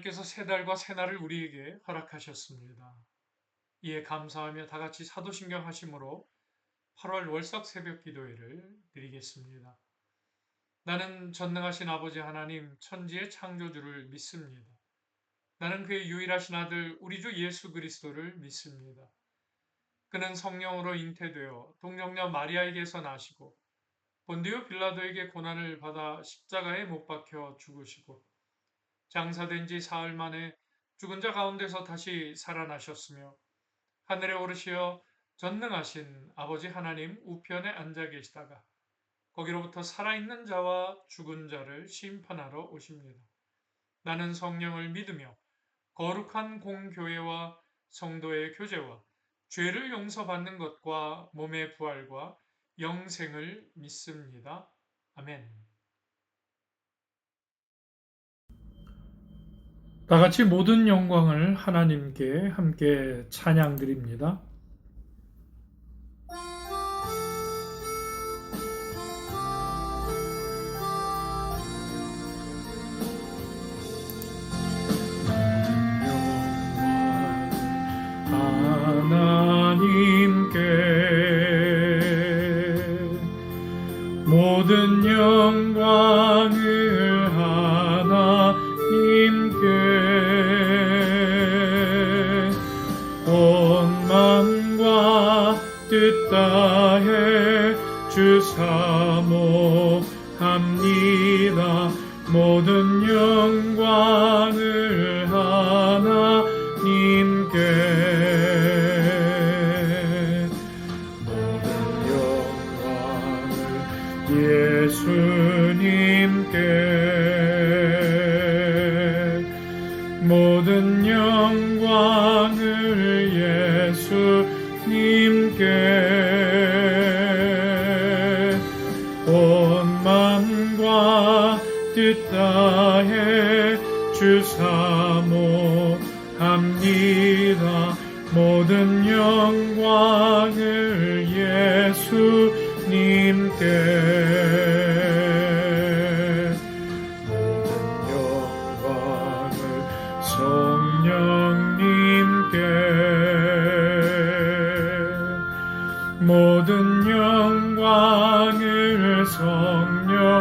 하나님께서 새 달과 새 날을 우리에게 허락하셨습니다. 이에 감사하며 다 같이 사도신경 하심으로 8월 월석 새벽 기도회를 드리겠습니다. 나는 전능하신 아버지 하나님 천지의 창조주를 믿습니다. 나는 그의 유일하신 아들 우리 주 예수 그리스도를 믿습니다. 그는 성령으로 잉태되어 동정녀 마리아에게서 나시고 본디오 빌라도에게 고난을 받아 십자가에 못 박혀 죽으시고 장사된 지 사흘 만에 죽은 자 가운데서 다시 살아나셨으며 하늘에 오르시어 전능하신 아버지 하나님 우편에 앉아 계시다가 거기로부터 살아있는 자와 죽은 자를 심판하러 오십니다. 나는 성령을 믿으며 거룩한 공교회와 성도의 교제와 죄를 용서받는 것과 몸의 부활과 영생을 믿습니다. 아멘. 다 같이 모든 영광을 하나님께 함께 찬양드립니다. 하나님께 모든 영광을 하나님께 온 마음과 뜻 다해 주사모합니다. 모든 영광을 하나님께 모든 영광을 예수님께 모든 영광을 예수님께 온 마음과 뜻 다해 주사모합니다. 모든 영광을 예수님께 모든 영광을 성령님께 모든 영광을 성령님께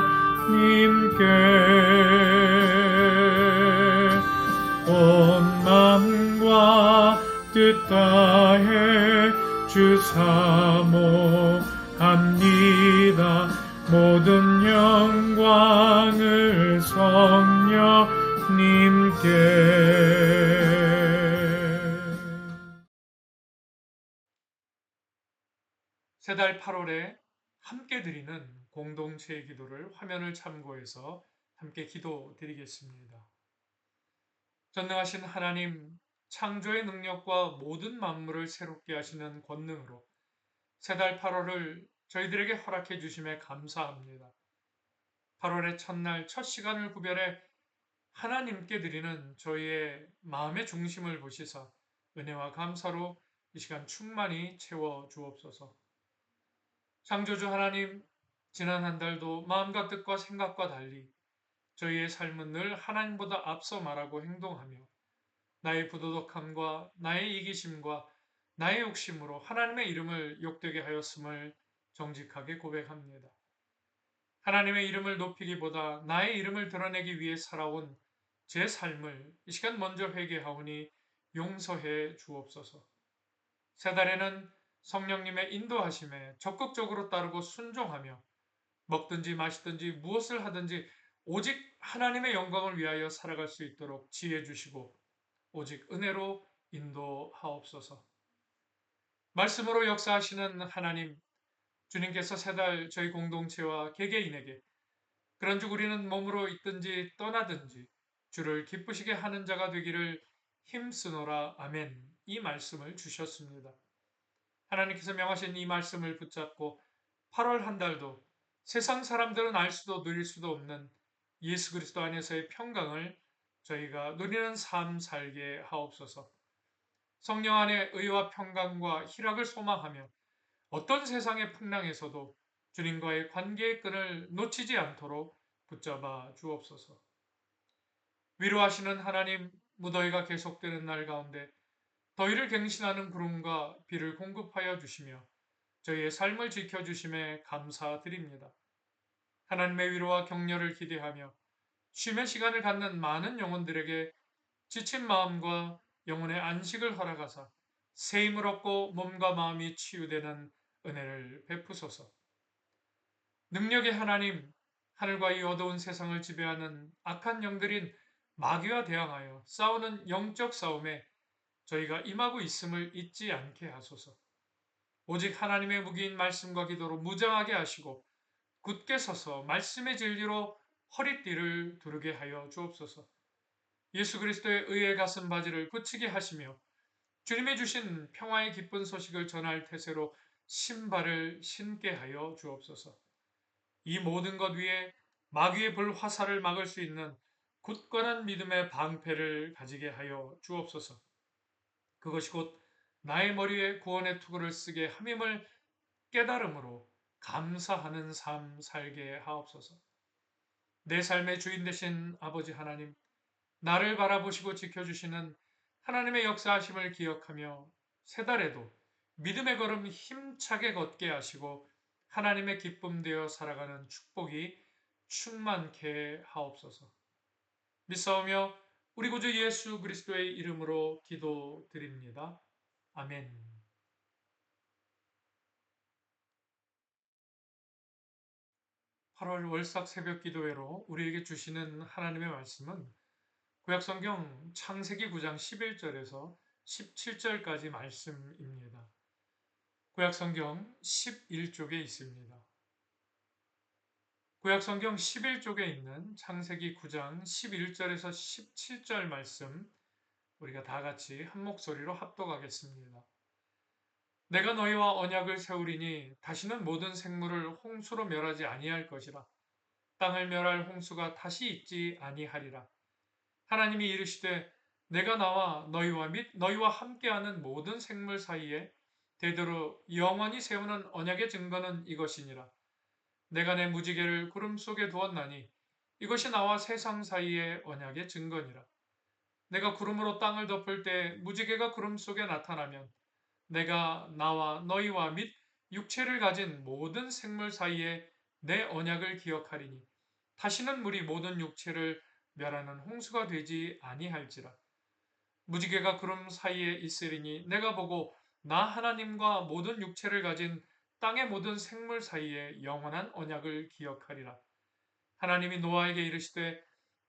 온 마음과 뜻 다해 주사모합니다. 모든 영광을 성령님께 새달 8월에 함께 드리는 공동체 기도를 화면을 참고해서 함께 기도 드리겠습니다. 전능하신 하나님, 창조의 능력과 모든 만물을 새롭게 하시는 권능으로 새달 8월을 저희들에게 허락해 주심에 감사합니다. 8월의 첫날 첫 시간을 구별해 하나님께 드리는 저희의 마음의 중심을 보시사 은혜와 감사로 이 시간 충만히 채워 주옵소서. 창조주 하나님, 지난 한 달도 마음과 뜻과 생각과 달리 저희의 삶은 늘 하나님보다 앞서 말하고 행동하며 나의 부도덕함과 나의 이기심과 나의 욕심으로 하나님의 이름을 욕되게 하였음을 정직하게 고백합니다. 하나님의 이름을 높이기보다 나의 이름을 드러내기 위해 살아온 제 삶을 이 시간 먼저 회개하오니 용서해 주옵소서. 새 달에는 성령님의 인도하심에 적극적으로 따르고 순종하며 먹든지 마시든지 무엇을 하든지 오직 하나님의 영광을 위하여 살아갈 수 있도록 지혜 주시고 오직 은혜로 인도하옵소서. 말씀으로 역사하시는 하나님, 주님께서 새 달 저희 공동체와 개개인에게 그런즉 우리는 몸으로 있든지 떠나든지 주를 기쁘시게 하는 자가 되기를 힘쓰노라. 아멘. 이 말씀을 주셨습니다. 하나님께서 명하신 이 말씀을 붙잡고 8월 한 달도 세상 사람들은 알 수도 누릴 수도 없는 예수 그리스도 안에서의 평강을 저희가 누리는 삶 살게 하옵소서. 성령 안에 의와 평강과 희락을 소망하며 어떤 세상의 풍랑에서도 주님과의 관계의 끈을 놓치지 않도록 붙잡아 주옵소서. 위로하시는 하나님, 무더위가 계속되는 날 가운데 더위를 갱신하는 구름과 비를 공급하여 주시며 저희의 삶을 지켜주심에 감사드립니다. 하나님의 위로와 격려를 기대하며 쉼의 시간을 갖는 많은 영혼들에게 지친 마음과 영혼의 안식을 허락하사 새 힘을 얻고 몸과 마음이 치유되는 은혜를 베푸소서. 능력의 하나님, 하늘과 이 어두운 세상을 지배하는 악한 영들인 마귀와 대항하여 싸우는 영적 싸움에 저희가 임하고 있음을 잊지 않게 하소서. 오직 하나님의 무기인 말씀과 기도로 무장하게 하시고 굳게 서서 말씀의 진리로 허리띠를 두르게 하여 주옵소서. 예수 그리스도의 의의 가슴 바지를 붙이게 하시며 주님이 주신 평화의 기쁜 소식을 전할 태세로 신발을 신게 하여 주옵소서. 이 모든 것 위에 마귀의 불 화살을 막을 수 있는 굳건한 믿음의 방패를 가지게 하여 주옵소서. 그것이 곧 나의 머리에 구원의 투구를 쓰게 함임을 깨달음으로 감사하는 삶 살게 하옵소서. 내 삶의 주인 되신 아버지 하나님, 나를 바라보시고 지켜주시는 하나님의 역사하심을 기억하며 새 달에도 믿음의 걸음 힘차게 걷게 하시고 하나님의 기쁨 되어 살아가는 축복이 충만케 하옵소서. 믿사오며 우리 구주 예수 그리스도의 이름으로 기도드립니다. 아멘. 8월 월삭 새벽 기도회로 우리에게 주시는 하나님의 말씀은 구약성경 창세기 9장 11절에서 17절까지 말씀입니다. 구약성경 11쪽에 있습니다. 구약성경 11쪽에 있는 창세기 9장 11절에서 17절 말씀 우리가 다 같이 한 목소리로 합독하겠습니다. 내가 너희와 언약을 세우리니 다시는 모든 생물을 홍수로 멸하지 아니할 것이라. 땅을 멸할 홍수가 다시 있지 아니하리라. 하나님이 이르시되 내가 나와 너희와 및 너희와 함께하는 모든 생물 사이에 대대로 영원히 세우는 언약의 증거는 이것이니라. 내가 내 무지개를 구름 속에 두었나니 이것이 나와 세상 사이의 언약의 증거니라. 내가 구름으로 땅을 덮을 때 무지개가 구름 속에 나타나면 내가 나와 너희와 및 육체를 가진 모든 생물 사이에 내 언약을 기억하리니 다시는 물이 모든 육체를 멸하는 홍수가 되지 아니할지라. 무지개가 구름 사이에 있으리니 내가 보고 나 하나님과 모든 육체를 가진 땅의 모든 생물 사이에 영원한 언약을 기억하리라. 하나님이 노아에게 이르시되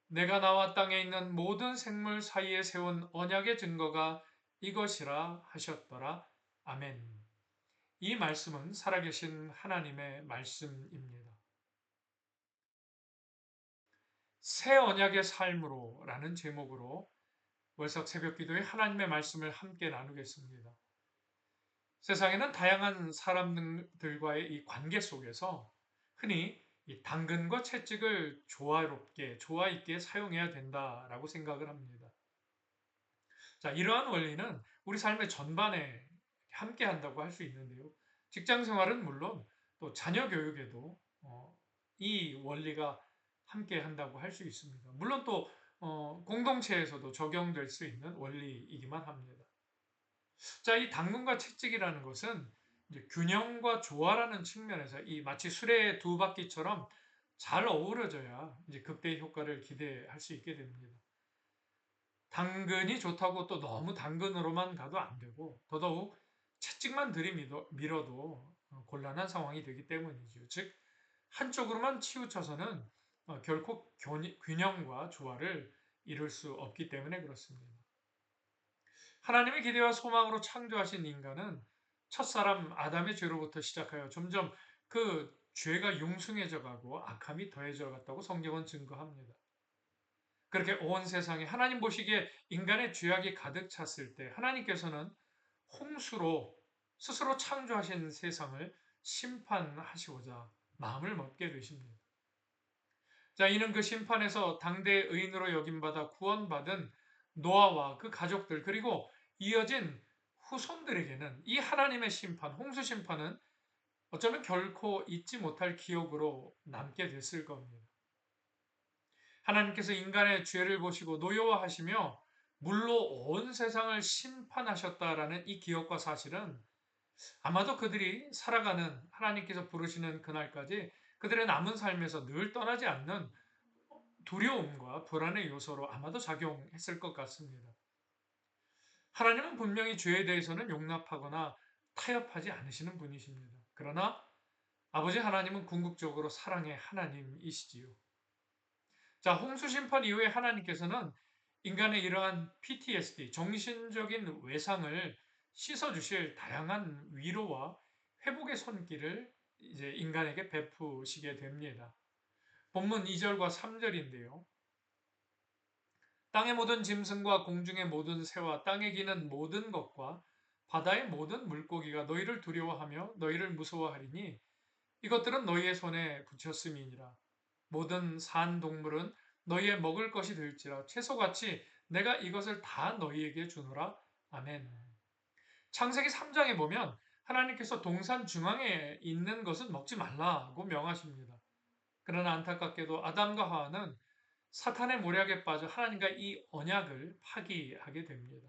내가 나와 땅에 있는 모든 생물 사이에 세운 언약의 증거가 이것이라 하셨더라. 아멘. 이 말씀은 살아계신 하나님의 말씀입니다. 새 언약의 삶으로 라는 제목으로 월삭 새벽 기도에 하나님의 말씀을 함께 나누겠습니다. 세상에는 다양한 사람들과의 이 관계 속에서 흔히 이 당근과 채찍을 조화롭게, 조화 있게 사용해야 된다라고 생각을 합니다. 자, 이러한 원리는 우리 삶의 전반에 함께 한다고 할 수 있는데요. 직장 생활은 물론 또 자녀 교육에도 이 원리가 함께 한다고 할 수 있습니다. 물론 또 공동체에서도 적용될 수 있는 원리이기만 합니다. 자, 이 당근과 채찍이라는 것은 이제 균형과 조화라는 측면에서 이 마치 수레의 두 바퀴처럼 잘 어우러져야 이제 극대의 효과를 기대할 수 있게 됩니다. 당근이 좋다고 또 너무 당근으로만 가도 안 되고 더더욱 채찍만 들이밀어도 곤란한 상황이 되기 때문이죠. 즉 한쪽으로만 치우쳐서는 결코 균형과 조화를 이룰 수 없기 때문에 그렇습니다. 하나님의 기대와 소망으로 창조하신 인간은 첫사람 아담의 죄로부터 시작하여 점점 그 죄가 융숭해져 가고 악함이 더해져 갔다고 성경은 증거합니다. 그렇게 온 세상에 하나님 보시기에 인간의 죄악이 가득 찼을 때 하나님께서는 홍수로 스스로 창조하신 세상을 심판하시고자 마음을 먹게 되십니다. 자, 이는 그 심판에서 당대의 의인으로 여김받아 구원받은 노아와 그 가족들 그리고 이어진 후손들에게는 이 하나님의 심판, 홍수 심판은 어쩌면 결코 잊지 못할 기억으로 남게 됐을 겁니다. 하나님께서 인간의 죄를 보시고 노여워하시며 물로 온 세상을 심판하셨다라는 이 기억과 사실은 아마도 그들이 살아가는 하나님께서 부르시는 그날까지 그들의 남은 삶에서 늘 떠나지 않는 두려움과 불안의 요소로 아마도 작용했을 것 같습니다. 하나님은 분명히 죄에 대해서는 용납하거나 타협하지 않으시는 분이십니다. 그러나 아버지 하나님은 궁극적으로 사랑의 하나님이시지요. 자, 홍수 심판 이후에 하나님께서는 인간의 이러한 PTSD, 정신적인 외상을 씻어주실 다양한 위로와 회복의 손길을 이제 인간에게 베푸시게 됩니다. 본문 2절과 3절인데요. 땅의 모든 짐승과 공중의 모든 새와 땅에 기는 모든 것과 바다의 모든 물고기가 너희를 두려워하며 너희를 무서워하리니 이것들은 너희의 손에 붙였음이니라. 모든 산 동물은 너희의 먹을 것이 될지라 채소같이 내가 이것을 다 너희에게 주노라. 아멘. 창세기 3장에 보면 하나님께서 동산 중앙에 있는 것은 먹지 말라고 명하십니다. 그러나 안타깝게도 아담과 하와는 사탄의 모략에 빠져 하나님과 이 언약을 파기하게 됩니다.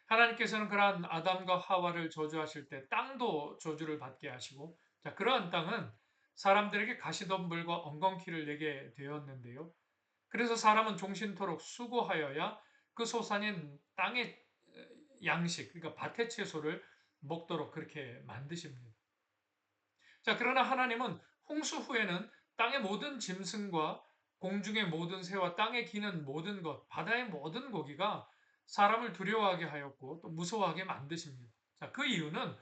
하나님께서는 그러한 아담과 하와를 저주하실 때 땅도 저주를 받게 하시고, 자, 그러한 땅은 사람들에게 가시덤불과 엉겅퀴를 내게 되었는데요. 그래서 사람은 종신토록 수고하여야 그 소산인 땅의 양식, 그러니까 밭의 채소를 먹도록 그렇게 만드십니다. 자, 그러나 하나님은 홍수 후에는 땅의 모든 짐승과 공중의 모든 새와 땅에 기는 모든 것, 바다의 모든 고기가 사람을 두려워하게 하였고 또 무서워하게 만드십니다. 자, 그 이유는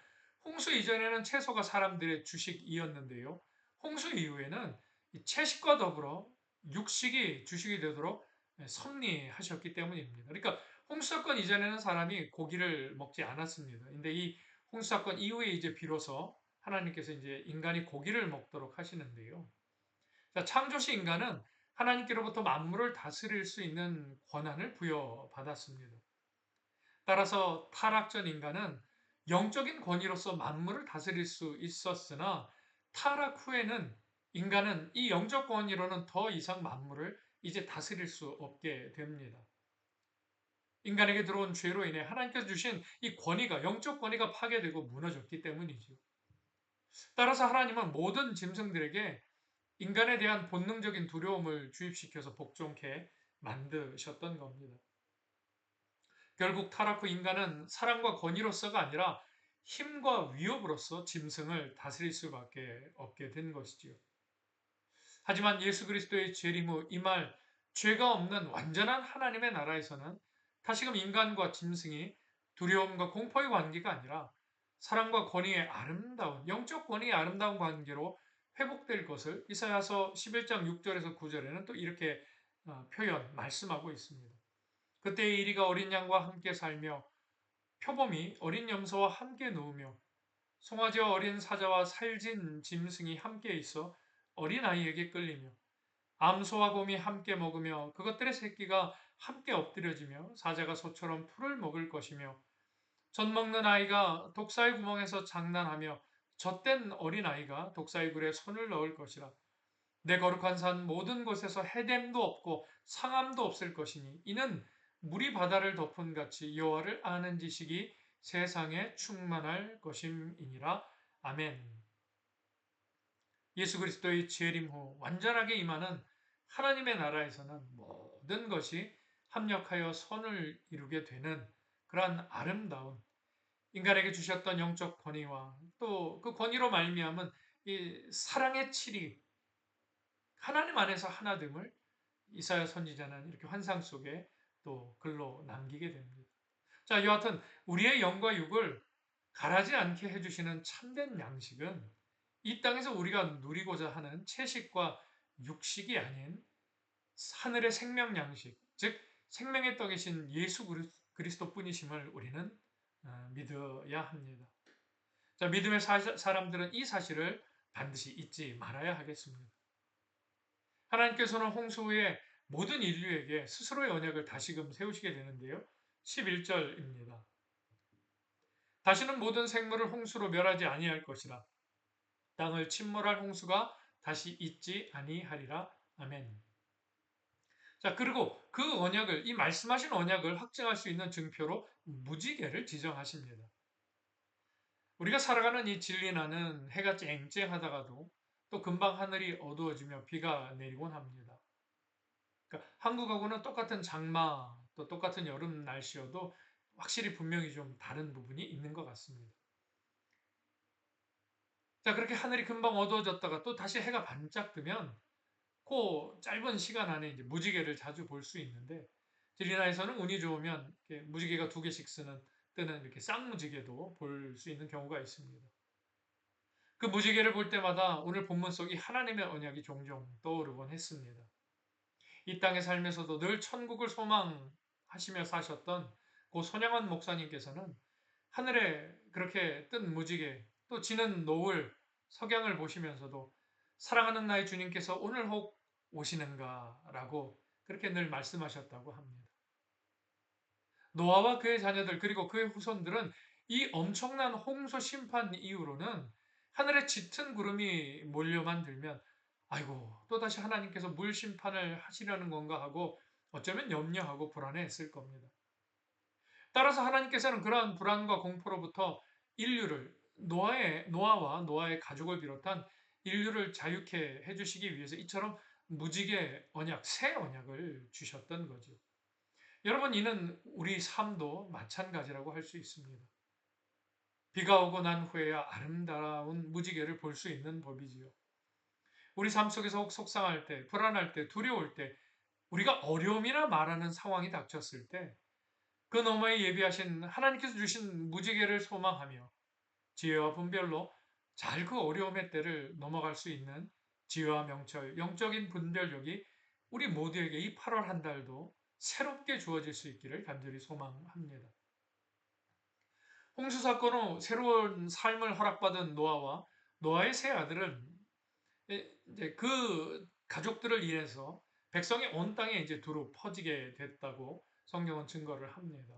홍수 이전에는 채소가 사람들의 주식이었는데요. 홍수 이후에는 채식과 더불어 육식이 주식이 되도록 섭리하셨기 때문입니다. 그러니까 홍수 사건 이전에는 사람이 고기를 먹지 않았습니다. 근데 이 홍수 사건 이후에 이제 비로소 하나님께서 이제 인간이 고기를 먹도록 하시는데요. 자, 창조시 인간은 하나님께로부터 만물을 다스릴 수 있는 권한을 부여받았습니다. 따라서 타락 전 인간은 영적인 권위로서 만물을 다스릴 수 있었으나 타락 후에는 인간은 이 영적 권위로는 더 이상 만물을 이제 다스릴 수 없게 됩니다. 인간에게 들어온 죄로 인해 하나님께서 주신 이 권위가 영적 권위가 파괴되고 무너졌기 때문이죠. 따라서 하나님은 모든 짐승들에게 인간에 대한 본능적인 두려움을 주입시켜서 복종케 만드셨던 겁니다. 결국 타락 후 인간은 사랑과 권위로서가 아니라 힘과 위협으로서 짐승을 다스릴 수밖에 없게 된 것이지요. 하지만 예수 그리스도의 재림 후 이 말 죄가 없는 완전한 하나님의 나라에서는 다시금 인간과 짐승이 두려움과 공포의 관계가 아니라 사랑과 권위의 아름다운 영적 권위의 아름다운 관계로 회복될 것을 이사야서 11장 6절에서 9절에는 또 이렇게 말씀하고 있습니다. 그때의 이리가 어린 양과 함께 살며 표범이 어린 염소와 함께 누우며 송아지와 어린 사자와 살진 짐승이 함께 있어 어린 아이에게 끌리며 암소와 곰이 함께 먹으며 그것들의 새끼가 함께 엎드려지며 사자가 소처럼 풀을 먹을 것이며 젖 먹는 아이가 독사의 구멍에서 장난하며 젖된 어린 아이가 독사의 굴에 손을 넣을 것이라. 내 거룩한 산 모든 곳에서 해됨도 없고 상함도 없을 것이니 이는 물이 바다를 덮은 같이 여호와를 아는 지식이 세상에 충만할 것임이니라. 아멘. 예수 그리스도의 재림 후 완전하게 임하는 하나님의 나라에서는 모든 것이 합력하여 선을 이루게 되는 그러한 아름다운 인간에게 주셨던 영적 권위와 또 그 권위로 말미암은 이 사랑의 칠이 하나님 안에서 하나됨을 이사야 선지자는 이렇게 환상 속에 또 글로 남기게 됩니다. 자, 여하튼 우리의 영과 육을 가라지 않게 해주시는 참된 양식은 이 땅에서 우리가 누리고자 하는 채식과 육식이 아닌 하늘의 생명 양식, 즉 생명의 떡이신 예수 그리스도뿐이심을 우리는 믿어야 합니다. 자, 믿음의 사람들은 이 사실을 반드시 잊지 말아야 하겠습니다. 하나님께서는 홍수 후에 모든 인류에게 스스로의 언약을 다시금 세우시게 되는데요. 11절입니다. 다시는 모든 생물을 홍수로 멸하지 아니할 것이라. 땅을 침몰할 홍수가 다시 있지 아니하리라. 아멘. 자, 그리고 그 언약을, 이 말씀하신 언약을 확증할 수 있는 증표로 무지개를 지정하십니다. 우리가 살아가는 이 진리나는 해가 쨍쨍하다가도 또 금방 하늘이 어두워지며 비가 내리곤 합니다. 그러니까 한국하고는 똑같은 장마, 또 똑같은 여름 날씨여도 확실히 분명히 좀 다른 부분이 있는 것 같습니다. 자, 그렇게 하늘이 금방 어두워졌다가 또 다시 해가 반짝 뜨면 그 짧은 시간 안에 이제 무지개를 자주 볼 수 있는데, 진리나에서는 운이 좋으면 무지개가 2개씩 뜨는 이렇게 쌍무지개도 볼 수 있는 경우가 있습니다. 그 무지개를 볼 때마다 오늘 본문 속이 하나님의 언약이 종종 떠오르곤 했습니다. 이 땅에 살면서도 늘 천국을 소망하시며 사셨던 고 손양원 목사님께서는 하늘에 그렇게 뜬 무지개, 또 지는 노을, 석양을 보시면서도 사랑하는 나의 주님께서 오늘 혹 오시는가라고 그렇게 늘 말씀하셨다고 합니다. 노아와 그의 자녀들 그리고 그의 후손들은 이 엄청난 홍수 심판 이후로는 하늘에 짙은 구름이 몰려만 들면 아이고 또다시 하나님께서 물 심판을 하시려는 건가 하고 어쩌면 염려하고 불안해했을 겁니다. 따라서 하나님께서는 그러한 불안과 공포로부터 인류를 노아와 노아의 가족을 비롯한 인류를 자유케 해주시기 위해서 이처럼 무지개 언약, 새 언약을 주셨던 거죠. 여러분, 이는 우리 삶도 마찬가지라고 할 수 있습니다. 비가 오고 난 후에야 아름다운 무지개를 볼 수 있는 법이지요. 우리 삶 속에서 혹 속상할 때, 불안할 때, 두려울 때, 우리가 어려움이나 말하는 상황이 닥쳤을 때, 그 너머에 예비하신 하나님께서 주신 무지개를 소망하며 지혜와 분별로 잘 그 어려움의 때를 넘어갈 수 있는 지혜와 명철, 영적인 분별력이 우리 모두에게 이 8월 한 달도 새롭게 주어질 수 있기를 간절히 소망합니다. 홍수 사건 후 새로운 삶을 허락받은 노아와 노아의 세 아들은 이제 그 가족들을 인해서 백성이 온 땅에 이제 두루 퍼지게 됐다고 성경은 증거를 합니다.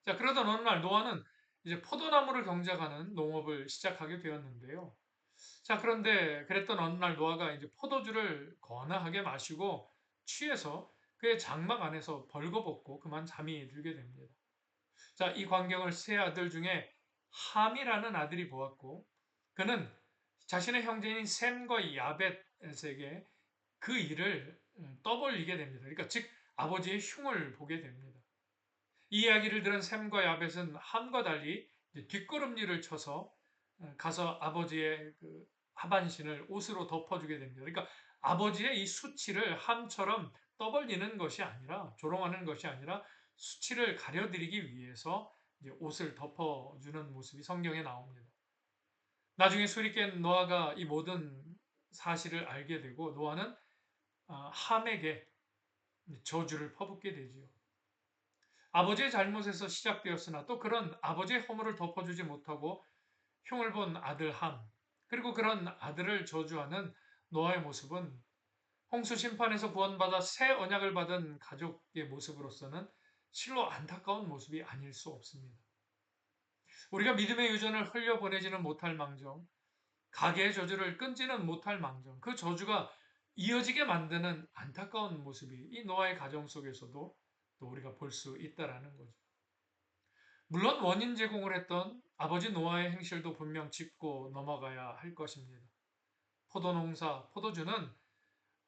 자, 그러던 어느 날 노아는 이제 포도나무를 경작하는 농업을 시작하게 되었는데요. 자, 그런데 그랬던 어느 날 노아가 이제 포도주를 거나하게 마시고 취해서 그의 장막 안에서 벌거벗고 그만 잠이 들게 됩니다. 자, 이 광경을 세 아들 중에 함이라는 아들이 보았고 그는 자신의 형제인 셈과 야벳에게 그 일을 떠벌리게 됩니다. 그러니까 즉 아버지의 흉을 보게 됩니다. 이 이야기를 들은 셈과 야벳은 함과 달리 뒷걸음질을 쳐서 가서 아버지의 그 하반신을 옷으로 덮어주게 됩니다. 그러니까 아버지의 이 수치를 함처럼 떠벌리는 것이 아니라 조롱하는 것이 아니라 수치를 가려드리기 위해서 옷을 덮어주는 모습이 성경에 나옵니다. 나중에 술이 깬 노아가 이 모든 사실을 알게 되고 노아는 함에게 저주를 퍼붓게 되지요. 아버지의 잘못에서 시작되었으나 또 그런 아버지의 허물을 덮어주지 못하고 흉을 본 아들 함, 그리고 그런 아들을 저주하는 노아의 모습은 홍수 심판에서 구원받아 새 언약을 받은 가족의 모습으로서는 실로 안타까운 모습이 아닐 수 없습니다. 우리가 믿음의 유전을 흘려보내지는 못할 망정, 가계의 저주를 끊지는 못할 망정, 그 저주가 이어지게 만드는 안타까운 모습이 이 노아의 가정 속에서도 또 우리가 볼 수 있다라는 거죠. 물론 원인 제공을 했던 아버지 노아의 행실도 분명 짚고 넘어가야 할 것입니다. 포도농사, 포도주는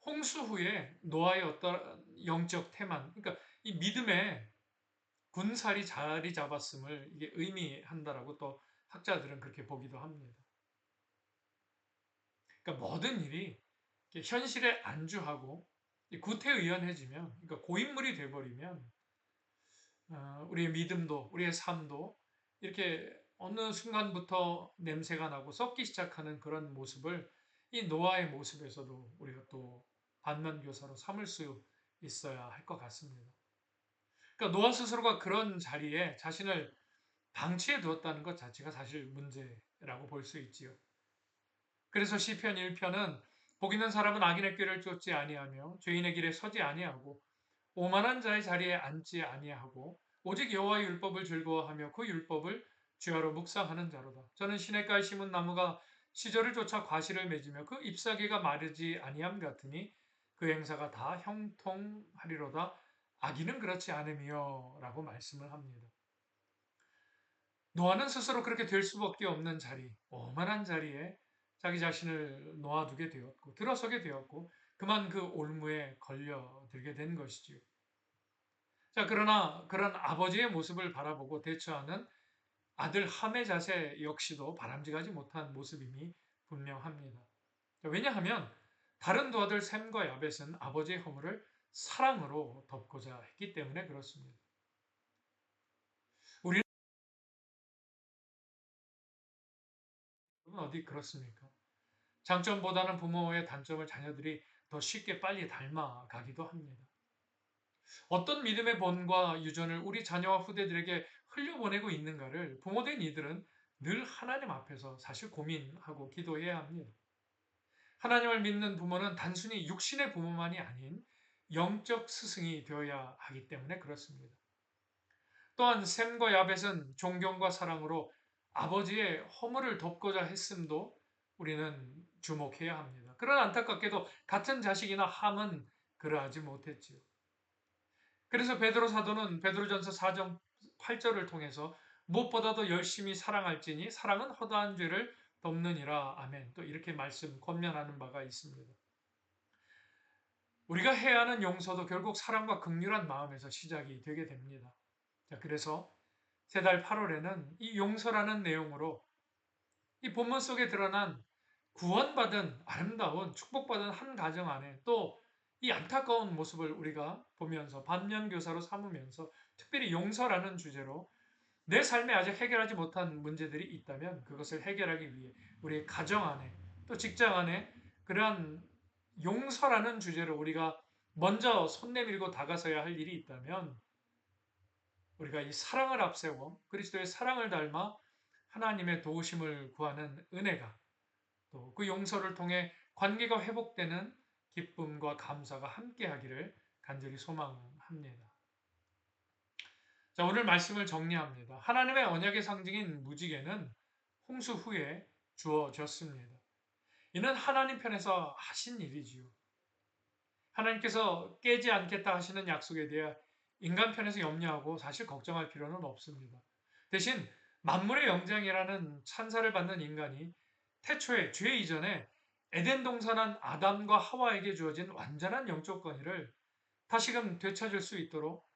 홍수 후에 노아의 어떤 영적 태만, 그러니까 이 믿음의 군살이 자리 잡았음을 이게 의미한다라고 또 학자들은 그렇게 보기도 합니다. 그러니까 모든 일이 현실에 안주하고 구태의연해지면, 그러니까 고인물이 돼버리면 우리의 믿음도, 우리의 삶도 이렇게 어느 순간부터 냄새가 나고 썩기 시작하는 그런 모습을 이 노아의 모습에서도 우리가 또 반면교사로 삼을 수 있어야 할 것 같습니다. 그러니까 노아 스스로가 그런 자리에 자신을 방치해 두었다는 것 자체가 사실 문제라고 볼 수 있지요. 그래서 시편 1편은 복 있는 사람은 악인의 꾀를 쫓지 아니하며 죄인의 길에 서지 아니하고 오만한 자의 자리에 앉지 아니하고 오직 여호와의 율법을 즐거워하며 그 율법을 주야로 묵상하는 자로다. 저는 시냇가에 심은 나무가 시절을 쫓아 과실을 맺으며 그 잎사귀가 마르지 아니함 같으니 그 행사가 다 형통하리로다. 악인은 그렇지 않으며 라고 말씀을 합니다. 노아는 스스로 그렇게 될 수밖에 없는 자리, 오만한 자리에 자기 자신을 놓아두게 되었고 들어서게 되었고 그만 그 올무에 걸려들게 된 것이지요. 자, 그러나 그런 아버지의 모습을 바라보고 대처하는 아들 함의 자세 역시도 바람직하지 못한 모습임이 분명합니다. 왜냐하면 다른 두 아들 셈과 야벳은 아버지의 허물을 사랑으로 덮고자 했기 때문에 그렇습니다. 우리는 어디 그렇습니까? 장점보다는 부모의 단점을 자녀들이 더 쉽게 빨리 닮아가기도 합니다. 어떤 믿음의 본과 유전을 우리 자녀와 후대들에게 흘려보내고 있는가를 부모된 이들은 늘 하나님 앞에서 사실 고민하고 기도해야 합니다. 하나님을 믿는 부모는 단순히 육신의 부모만이 아닌 영적 스승이 되어야 하기 때문에 그렇습니다. 또한 셈과 야벳은 존경과 사랑으로 아버지의 허물을 덮고자 했음도 우리는 주목해야 합니다. 그러나 안타깝게도 같은 자식이나 함은 그러하지 못했지요. 그래서 베드로 사도는 베드로전서 4장 8절을 통해서 무엇보다도 열심히 사랑할지니 사랑은 허다한 죄를 덮느니라. 아멘. 또 이렇게 말씀 권면하는 바가 있습니다. 우리가 해야 하는 용서도 결국 사랑과 극률한 마음에서 시작이 되게 됩니다. 자, 그래서 새달 8월에는 이 용서라는 내용으로 이 본문 속에 드러난 구원받은 아름다운 축복받은 한 가정 안에 또 이 안타까운 모습을 우리가 보면서 반면교사로 삼으면서 특별히 용서라는 주제로 내 삶에 아직 해결하지 못한 문제들이 있다면 그것을 해결하기 위해 우리의 가정 안에 또 직장 안에 그러한 용서라는 주제로 우리가 먼저 손 내밀고 다가서야 할 일이 있다면 우리가 이 사랑을 앞세워 그리스도의 사랑을 닮아 하나님의 도우심을 구하는 은혜가 또 그 용서를 통해 관계가 회복되는 기쁨과 감사가 함께하기를 간절히 소망합니다. 자, 오늘 말씀을 정리합니다. 하나님의 언약의 상징인 무지개는 홍수 후에 주어졌습니다. 이는 하나님 편에서 하신 일이지요. 하나님께서 깨지 않겠다 하시는 약속에 대해 인간 편에서 염려하고 사실 걱정할 필요는 없습니다. 대신 만물의 영장이라는 찬사를 받는 인간이 태초에 죄 이전에 에덴 동산한 아담과 하와에게 주어진 완전한 영적 권위를 다시금 되찾을 수 있도록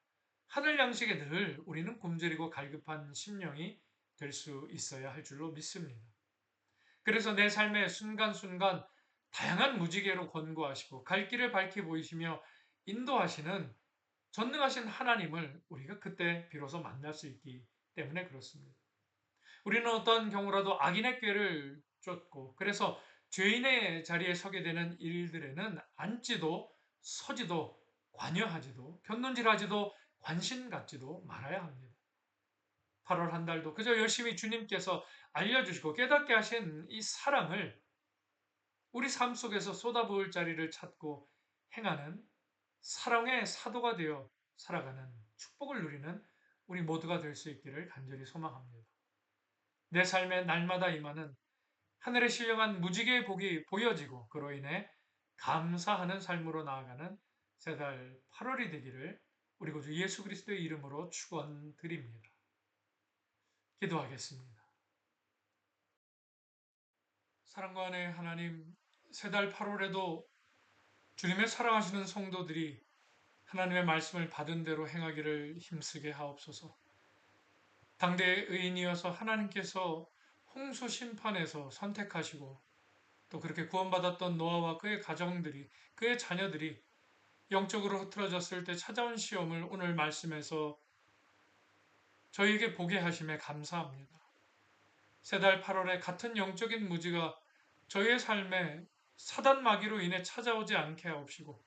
하늘 양식에 늘 우리는 굶주리고 갈급한 심령이 될 수 있어야 할 줄로 믿습니다. 그래서 내 삶의 순간순간 다양한 무지개로 권고하시고 갈 길을 밝히 보이시며 인도하시는 전능하신 하나님을 우리가 그때 비로소 만날 수 있기 때문에 그렇습니다. 우리는 어떤 경우라도 악인의 꾀를 쫓고 그래서 죄인의 자리에 서게 되는 일들에는 앉지도 서지도 관여하지도 곁눈질하지도 관심 갖지도 말아야 합니다. 8월 한 달도 그저 열심히 주님께서 알려주시고 깨닫게 하신 이 사랑을 우리 삶 속에서 쏟아부을 자리를 찾고 행하는 사랑의 사도가 되어 살아가는 축복을 누리는 우리 모두가 될 수 있기를 간절히 소망합니다. 내 삶에 날마다 임하는 하늘의 신령한 무지개의 복이 보여지고 그로 인해 감사하는 삶으로 나아가는 새달 8월이 되기를 우리 구주 예수 그리스도의 이름으로 축원드립니다. 기도하겠습니다. 사랑관의 하나님, 새달 8월에도 주님의 사랑하시는 성도들이 하나님의 말씀을 받은 대로 행하기를 힘쓰게 하옵소서. 당대의 의인이어서 하나님께서 홍수 심판에서 선택하시고 또 그렇게 구원받았던 노아와 그의 가정들이 그의 자녀들이 영적으로 흐트러졌을 때 찾아온 시험을 오늘 말씀에서 저희에게 보게 하심에 감사합니다. 새달 8월에 같은 영적인 무지가 저희의 삶에 사단 마귀로 인해 찾아오지 않게 하옵시고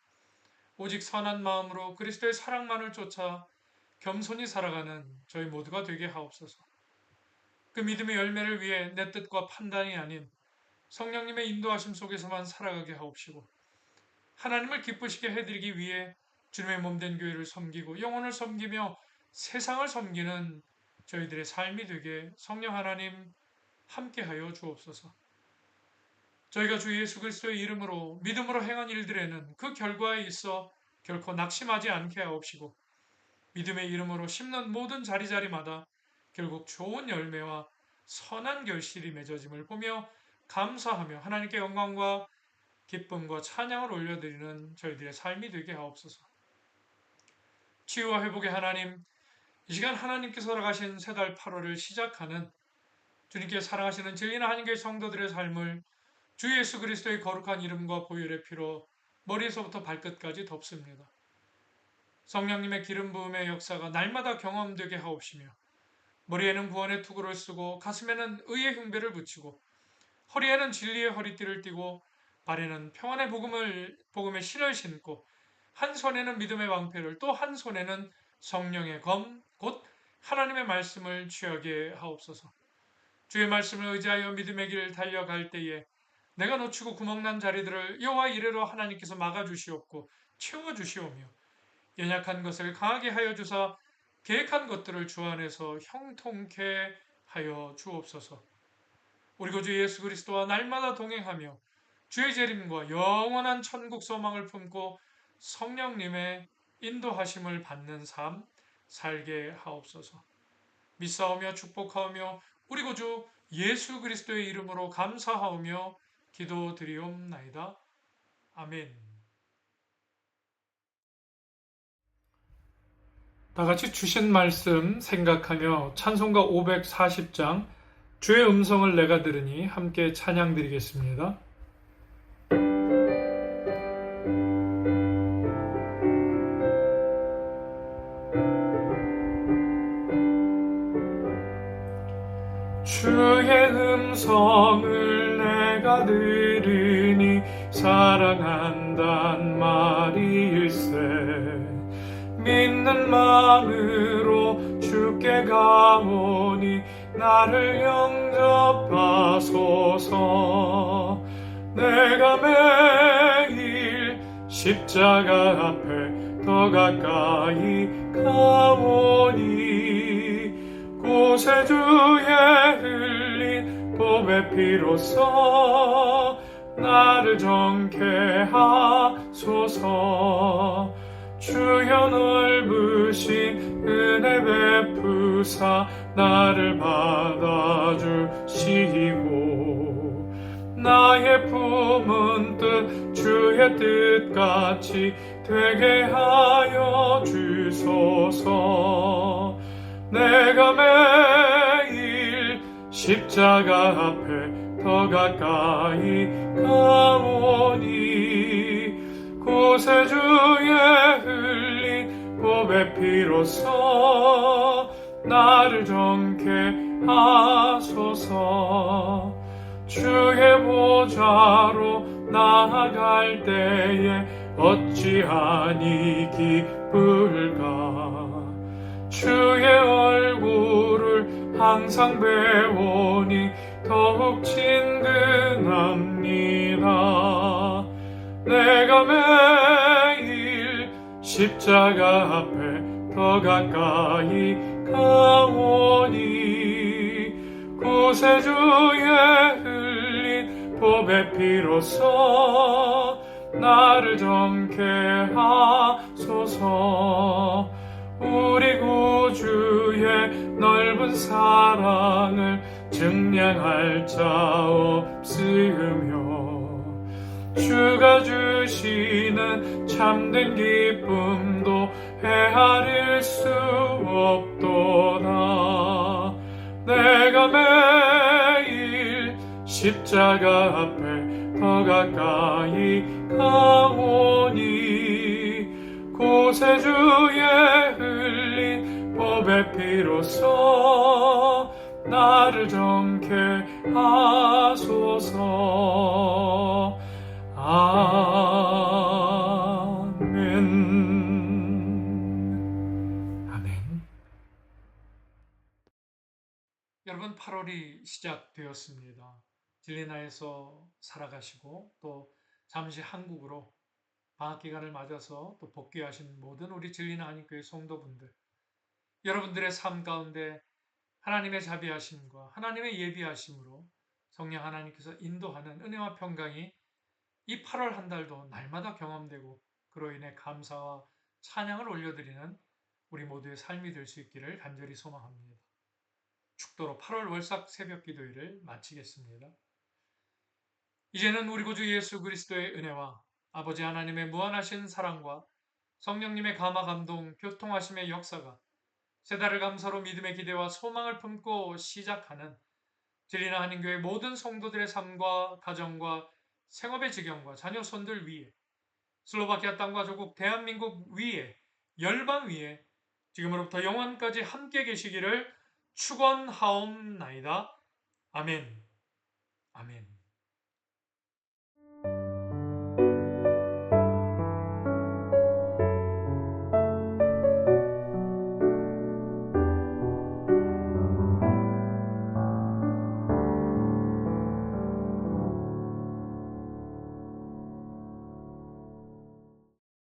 오직 선한 마음으로 그리스도의 사랑만을 쫓아 겸손히 살아가는 저희 모두가 되게 하옵소서. 그 믿음의 열매를 위해 내 뜻과 판단이 아닌 성령님의 인도하심 속에서만 살아가게 하옵시고 하나님을 기쁘시게 해드리기 위해 주님의 몸된 교회를 섬기고 영혼을 섬기며 세상을 섬기는 저희들의 삶이 되게 성령 하나님 함께하여 주옵소서. 저희가 주 예수 그리스도의 이름으로 믿음으로 행한 일들에는 그 결과에 있어 결코 낙심하지 않게 하옵시고 믿음의 이름으로 심는 모든 자리자리마다 결국 좋은 열매와 선한 결실이 맺어짐을 보며 감사하며 하나님께 영광과 기쁨과 찬양을 올려드리는 저희들의 삶이 되게 하옵소서. 치유와 회복의 하나님, 이 시간 하나님께서 허락하신 새달 8월을 시작하는 주님께 사랑하시는 진리나 하나님의 성도들의 삶을 주 예수 그리스도의 거룩한 이름과 보혈의 피로 머리에서부터 발끝까지 덮습니다. 성령님의 기름 부음의 역사가 날마다 경험되게 하옵시며 머리에는 구원의 투구를 쓰고 가슴에는 의의 흉배를 붙이고 허리에는 진리의 허리띠를 띠고 발에는 평안의 복음의 신을 신고 한 손에는 믿음의 방패를 또 한 손에는 성령의 검 곧 하나님의 말씀을 취하게 하옵소서. 주의 말씀을 의지하여 믿음의 길을 달려갈 때에 내가 놓치고 구멍난 자리들을 여호와 이레로 하나님께서 막아주시옵고 채워주시오며 연약한 것을 강하게 하여 주사 계획한 것들을 주 안에서 형통케 하여 주옵소서. 우리 구주 예수 그리스도와 날마다 동행하며 주의 재림과 영원한 천국 소망을 품고 성령님의 인도하심을 받는 삶 살게 하옵소서. 믿사오며 축복하오며 우리 구주 예수 그리스도의 이름으로 감사하오며 기도드리옵나이다. 아멘. 다같이 주신 말씀 생각하며 찬송가 540장 주의 음성을 내가 들으니 함께 찬양드리겠습니다. 주의 음성을 내가 들으니 사랑한단 말일세. 믿는 마음으로 주께 가오니 나를 영접하소서. 내가 매일 십자가 앞에 더 가까이 가오니 곳에 주의 흘린 보배 피로써 나를 정케 하소서. 주여 넓으신 은혜 베푸사 나를 받아주시고 나의 품은 뜻 주의 뜻같이 되게 하여 주소서. 내가 매일 십자가 앞에 더 가까이 가오니 곳에 주의 흘린 보배 피로써 나를 정케 하소서. 주의 보좌로 나아갈 때에 어찌하니 기쁠까. 주의 얼굴을 항상 배우니 더욱 친근합니다. 내가 매일 십자가 앞에 더 가까이 가오니 곳에 주의 흘린 보배 피로써 나를 정케 하소서. 우리 구주의 넓은 사랑을 증량할 자 없으며 주가 주시는 참된 기쁨도 헤아릴 수 없도다. 내가 매일 십자가 앞에 더 가까이 가오니 곳에 주의 흘린 보배 피로써 나를 정케 하소서. 아멘. 아멘. 여러분, 8월이 시작되었습니다. 딜리나에서 살아가시고 또 잠시 한국으로 방학 기간을 맞아서 또 복귀하신 모든 우리 진리나 하나님교회 성도분들, 여러분들의 삶 가운데 하나님의 자비하심과 하나님의 예비하심으로 성령 하나님께서 인도하는 은혜와 평강이 이 8월 한 달도 날마다 경험되고 그로 인해 감사와 찬양을 올려드리는 우리 모두의 삶이 될 수 있기를 간절히 소망합니다. 축도로 8월 월삭 새벽 기도회를 마치겠습니다. 이제는 우리 구주 예수 그리스도의 은혜와 아버지 하나님의 무한하신 사랑과 성령님의 감화 감동 교통하심의 역사가 세 달을 감사로 믿음의 기대와 소망을 품고 시작하는 진리나 한인교회 모든 성도들의 삶과 가정과 생업의 지경과 자녀 손들 위에 슬로바키아 땅과 조국 대한민국 위에 열방 위에 지금으로부터 영원까지 함께 계시기를 축원하옵나이다. 아멘. 아멘.